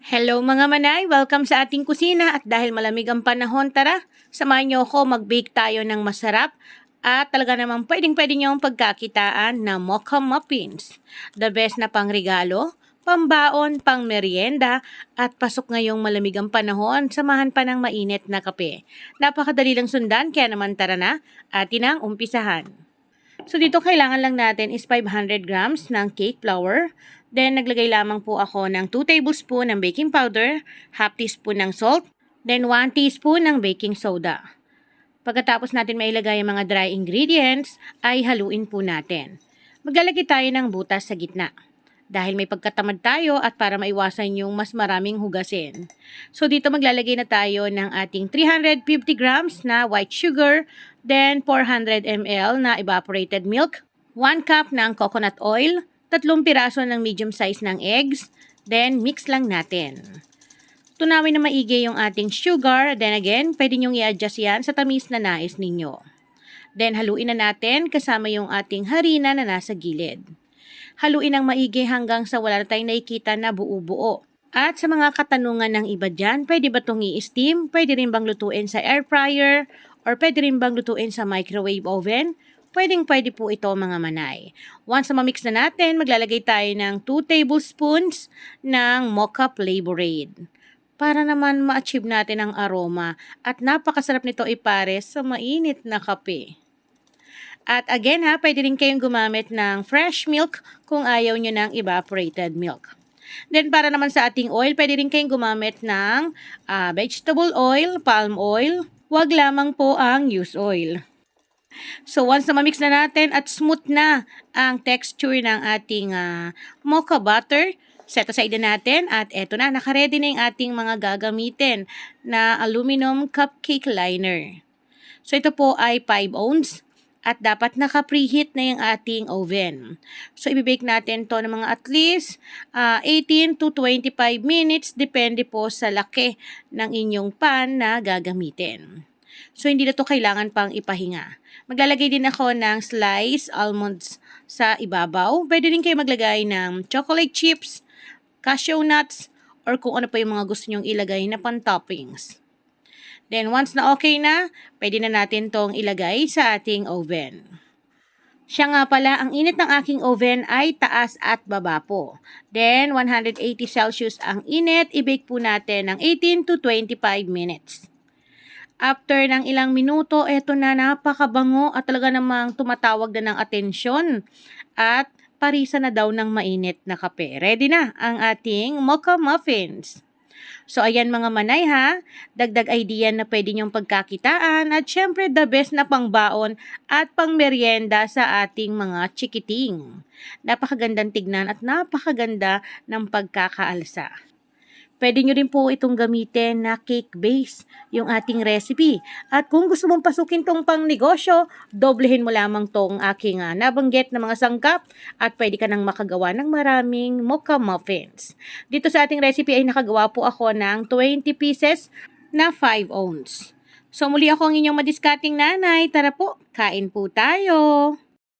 Hello mga manay! Welcome sa ating kusina at dahil malamig ang panahon, tara, samahan niyo ako mag-bake tayo ng masarap at talaga namang pwedeng-pwede niyong pagkakitaan na mocha muffins. The best na pangregalo, pambaon, pang merienda at pasok ngayong malamig ang panahon, samahan pa ng mainit na kape. Napakadali lang sundan, kaya naman tara na, atin ang umpisahan. So dito kailangan lang natin is 500 grams ng cake flour. Then naglagay lamang po ako ng 2 tablespoon ng baking powder, half teaspoon ng salt, then 1 teaspoon ng baking soda. Pagkatapos natin mailagay ang mga dry ingredients, ay haluin po natin. Maglalagay tayo ng butas sa gitna. Dahil may pagkatamad tayo at para maiwasan yung mas maraming hugasin. So dito maglalagay na tayo ng ating 350 grams na white sugar, then 400 ml na evaporated milk, 1 cup ng coconut oil, 3 piraso ng medium size ng eggs, then mix lang natin. Tunawin na maigi yung ating sugar, then again, pwede nyong i-adjust yan sa tamis na nais ninyo. Then haluin na natin kasama yung ating harina na nasa gilid. Haluin ng maigi hanggang sa wala na tayong nakikita na buo-buo. At sa mga katanungan ng iba dyan, pwede ba itong i-steam? Pwede rin bang lutuin sa air fryer? Or pwede rin bang lutuin sa microwave oven? Pwedeng-pwede po ito mga manay. Once na mamix na natin, maglalagay tayo ng 2 tablespoons ng mocha flavorade. Para naman ma-achieve natin ang aroma at napakasarap nito ipares sa mainit na kape. At again pwede rin kayong gumamit ng fresh milk kung ayaw nyo ng evaporated milk. Then para naman sa ating oil, pwede rin kayong gumamit ng vegetable oil, palm oil, wag lamang po ang used oil. So once na mamix na natin at smooth na ang texture ng ating mocha butter, set aside na natin at eto na, nakaredy na yung ating mga gagamitin na aluminum cupcake liner. So ito po ay 5 ounce. At dapat naka-preheat na yung ating oven. So, ibibake natin to ng mga at least 18 to 25 minutes. Depende po sa laki ng inyong pan na gagamitin. So, hindi na to kailangan pang ipahinga. Maglalagay din ako ng sliced almonds sa ibabaw. Pwede rin kayo maglagay ng chocolate chips, cashew nuts, or kung ano pa yung mga gusto nyong ilagay na pan-toppings. Then once na okay na, pwede na natin tong ilagay sa ating oven. Siya nga pala, ang init ng aking oven ay taas at baba po. Then 180 Celsius ang init, i-bake po natin ng 18 to 25 minutes. After ng ilang minuto, eto na, napakabango at talaga namang tumatawag na ng atensyon. At parisa na daw ng mainit na kape. Ready na ang ating mocha muffins. So, ayan mga manay dagdag idea na pwede nyong pagkakitaan at syempre the best na pangbaon at pang merienda sa ating mga chikiting. Napakagandang tignan at napakaganda ng pagkakaalsa. Pwede nyo rin po itong gamitin na cake base, yung ating recipe. At kung gusto mong pasukin tong pang negosyo, doblehin mo lamang tong aking nabanggit na mga sangkap at pwede ka nang makagawa ng maraming mocha muffins. Dito sa ating recipe ay nakagawa po ako ng 20 pieces na 5 ounce. So muli ako ang inyong madiscarding nanay. Tara po, kain po tayo!